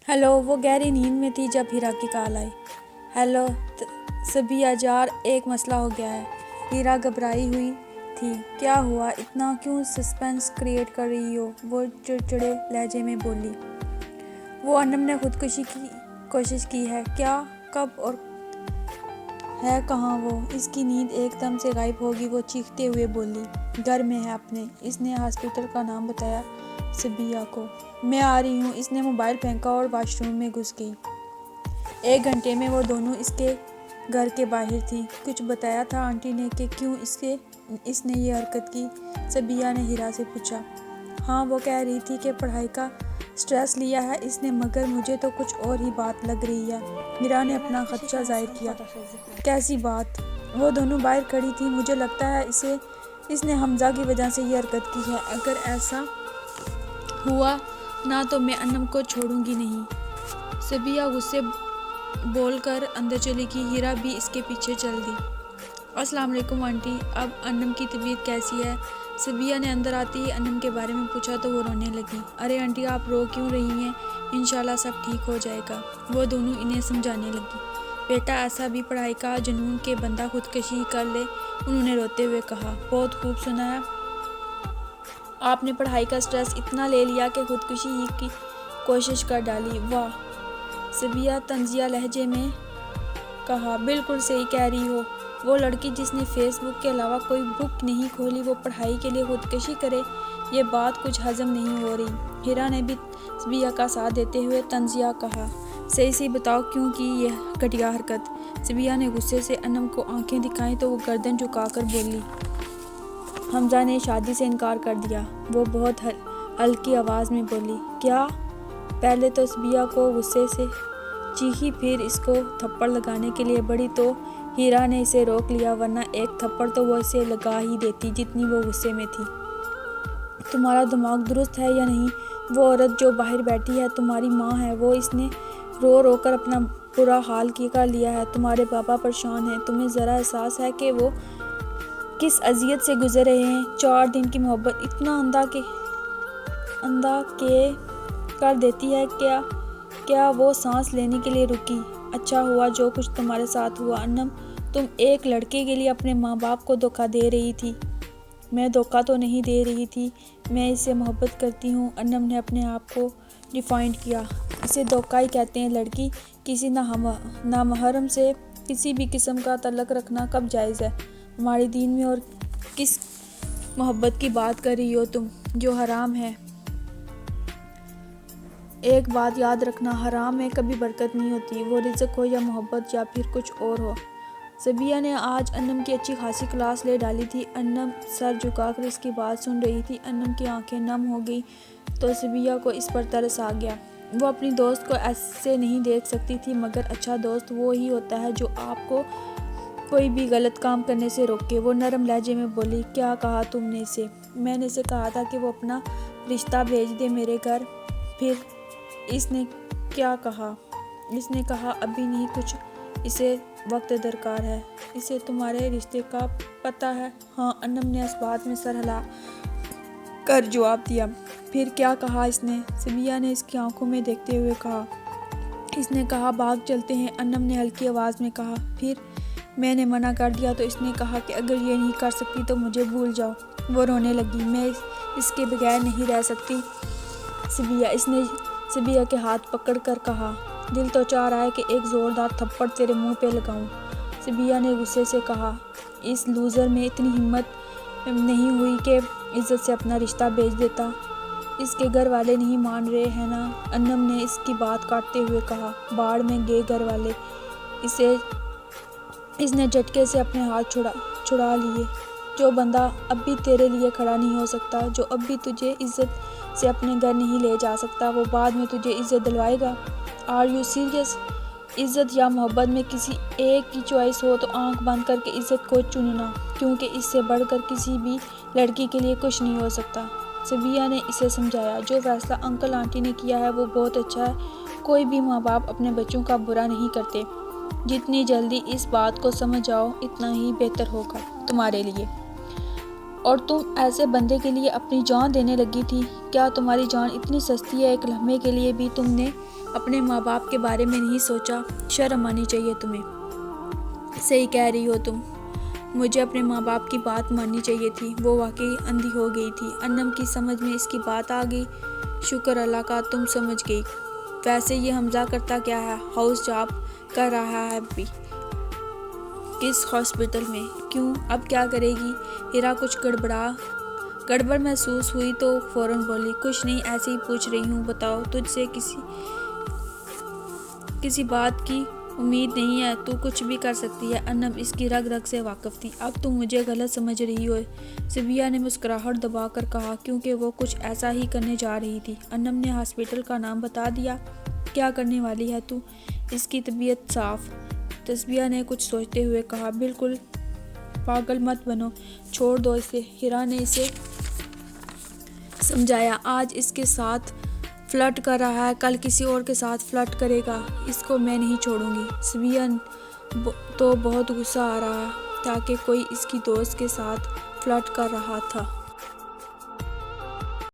Hello. वो गहरी नींद में थी जब हीरा की कॉल आई। हेलो सबिया जार, एक मसला हो गया है। हीरा घबराई हुई थी। क्या हुआ? इतना क्यों सस्पेंस क्रिएट कर रही हो? वो चिड़चिड़े लहजे में बोली। वो अनम ने खुदकुशी की कोशिश की है। क्या? कब? और है कहाँ वो? इसकी नींद एकदम से गायब होगी। वो चीखते हुए बोली, घर में है अपने। इसने हॉस्पिटल का नाम बताया सबिया को। मैं आ रही हूँ। इसने मोबाइल फेंका और वॉशरूम में घुस गई। 1 घंटे में वो दोनों इसके घर के बाहर थी। कुछ बताया था आंटी ने कि क्यों इसने ये हरकत की? सबिया ने हीरा से पूछा। हाँ, वो कह रही थी कि पढ़ाई का स्ट्रेस लिया है इसने, मगर मुझे तो कुछ और ही बात लग रही है। हीरा ने अपना खदशा जाहिर किया। कैसी बात? वो दोनों बाहर खड़ी थी। मुझे लगता है इसने हमजा की वजह से ये हरकत की है। अगर ऐसा हुआ ना तो मैं अनम को छोड़ूंगी नहीं। सबिया गुस्से बोलकर अंदर चली गई। हीरा भी इसके पीछे चल दी। अस्सलाम वालेकुम आंटी, अब अनम की तबीयत कैसी है? सबिया ने अंदर आते ही अनम के बारे में पूछा तो वो रोने लगी। अरे आंटी, आप रो क्यों रही हैं? इंशाल्लाह सब ठीक हो जाएगा। वो दोनों इन्हें समझाने लगी। बेटा, ऐसा भी पढ़ाई का जुनून के बंदा खुदकुशी कर ले, उन्होंने रोते हुए कहा। बहुत खूब सुना है। आपने पढ़ाई का स्ट्रेस इतना ले लिया कि खुदकुशी ही की कोशिश कर डाली। वाह, सबिया तंजिया लहजे में कहा। बिल्कुल सही कह रही हो। वो लड़की जिसने फेसबुक के अलावा कोई बुक नहीं खोली, वो पढ़ाई के लिए खुदकुशी करे? ये बात कुछ हजम नहीं हो रही। हीरा ने भी सबिया का साथ देते हुए तंजिया कहा। सही बताओ, क्यों की यह घटिया हरकत? सबिया ने गुस्से से अनम को आंखें दिखाई तो वो गर्दन झुकाकर बोली, हमजा ने शादी से इनकार कर दिया। वो बहुत हल्की आवाज़ में बोली। क्या? पहले तो सबिया को गुस्से से चीखी, फिर इसको थप्पड़ लगाने के लिए बढ़ी तो हीरा ने इसे रोक लिया, वरना एक थप्पड़ तो वो इसे लगा ही देती जितनी वो गुस्से में थी। तुम्हारा दिमाग दुरुस्त है या नहीं? वो औरत जो बाहर बैठी है तुम्हारी माँ है। वो इसने रो रो कर अपना बुरा हाल कर लिया है। तुम्हारे पापा परेशान हैं। तुम्हें ज़रा एहसास है कि वो किस अजियत से गुजर रहे हैं? 4 दिन की मोहब्बत इतना अंधा के कर देती है क्या वो सांस लेने के लिए रुकी? अच्छा हुआ जो कुछ तुम्हारे साथ हुआ। अनम, तुम एक लड़के के लिए अपने माँ बाप को धोखा दे रही थी। मैं धोखा तो नहीं दे रही थी, मैं इससे मोहब्बत करती हूँ। अनम ने अपने आप को डिफाइंड किया। इसे धोखा ही कहते हैं। लड़की किसी नामहरम से किसी भी किस्म का तल्लक रखना कब जायज़ है हमारे दीन में? और किस मोहब्बत की बात कर रही हो तुम, जो हराम है? एक बात याद रखना, हराम में कभी बरकत नहीं होती, वो रिज़्क हो या मोहब्बत या फिर कुछ और हो। सबिया ने आज अनम की अच्छी खासी क्लास ले डाली थी। अनम सर झुकाकर इसकी बात सुन रही थी। अनम की आंखें नम हो गई तो सबिया को इस पर तरस आ गया। वो अपनी दोस्त को ऐसे नहीं देख सकती थी, मगर अच्छा दोस्त वो ही होता है जो आपको कोई भी गलत काम करने से रोके। वो नरम लहजे में बोली। क्या कहा तुमने इसे? मैंने इसे कहा था कि वो अपना रिश्ता भेज दे मेरे घर। फिर इसने क्या कहा? इसने कहा अभी नहीं, कुछ इसे वक्त दरकार है। इसे तुम्हारे रिश्ते का पता है? हाँ, अनम ने इस बात में सर हिला कर जवाब दिया। फिर क्या कहा इसने? सबिया ने इसकी आंखों में देखते हुए कहा। इसने कहा भाग चलते हैं। अनम ने हल्की आवाज़ में कहा। फिर मैंने मना कर दिया तो इसने कहा कि अगर ये नहीं कर सकती तो मुझे भूल जाओ। वो रोने लगी। मैं इसके बगैर नहीं रह सकती सबिया। इसने सबिया के हाथ पकड़ कर कहा। दिल तो चाह रहा है कि एक ज़ोरदार थप्पड़ तेरे मुंह पे लगाऊं। सबिया ने गुस्से से कहा। इस लूज़र में इतनी हिम्मत नहीं हुई कि इज्जत से अपना रिश्ता बेच देता। इसके घर वाले नहीं मान रहे हैं ना? अनम ने इसकी बात काटते हुए कहा। बाढ़ में गए घर वाले। इसने झटके से अपने हाथ छुड़ा लिए। जो बंदा अब भी तेरे लिए खड़ा नहीं हो सकता, जो अब भी तुझे इज्जत से अपने घर नहीं ले जा सकता, वो बाद में तुझे इज्जत दिलवाएगा? Are you serious? इज्जत या मोहब्बत में किसी एक की चॉइस हो तो आंख बंद करके इज्जत को चुनना, क्योंकि इससे बढ़कर किसी भी लड़की के लिए कुछ नहीं हो सकता। सबिया ने इसे समझाया। जो फैसला अंकल आंटी ने किया है वो बहुत अच्छा है। कोई भी माँ बाप अपने बच्चों का बुरा नहीं करते। जितनी जल्दी इस बात को समझ जाओ इतना ही बेहतर होगा तुम्हारे लिए। اور تم ایسے بندے کے لیے اپنی جان دینے لگی تھی؟ کیا تمہاری جان اتنی سستی ہے؟ ایک لمحے کے لیے بھی تم نے اپنے ماں باپ کے بارے میں نہیں سوچا؟ شرم آنی چاہیے تمہیں۔ صحیح کہہ رہی ہو تم، مجھے اپنے ماں باپ کی بات ماننی چاہیے تھی، وہ واقعی اندھی ہو گئی تھی۔ انم کی سمجھ میں اس کی بات آ گئی۔ شکر اللہ کا تم سمجھ گئی۔ ویسے یہ حمزہ کرتا کیا ہے؟ ہاؤس جاب کر رہا ہے ابھی۔ کس ہاسپٹل میں؟ کیوں، اب کیا کرے گی؟ ہیرا کچھ گڑبڑ محسوس ہوئی تو فوراً بولی، کچھ نہیں، ایسے ہی پوچھ رہی ہوں۔ بتاؤ، تجھ سے کسی بات کی امید نہیں ہے، تو کچھ بھی کر سکتی ہے۔ انم اس کی رگ رگ سے واقف تھی۔ اب تم مجھے غلط سمجھ رہی ہو، صبیہ نے مسکراہٹ دبا کر کہا، کیونکہ وہ کچھ ایسا ہی کرنے جا رہی تھی۔ انم نے ہاسپٹل کا نام بتا دیا۔ کیا کرنے والی ہے تو؟ اس کی طبیعت صاف، صبیہ نے کچھ سوچتے ہوئے کہا، بالکل پاگل مت بنو، چھوڑ دو اسے۔ ہیرا نے اسے سمجھایا، آج اس کے ساتھ فلرٹ کر رہا ہے، کل کسی اور کے ساتھ فلرٹ کرے گا، اس کو میں نہیں چھوڑوں گی۔ صبیہ تو بہت غصہ آ رہا تھا کہ کوئی اس کی دوست کے ساتھ فلرٹ کر رہا تھا۔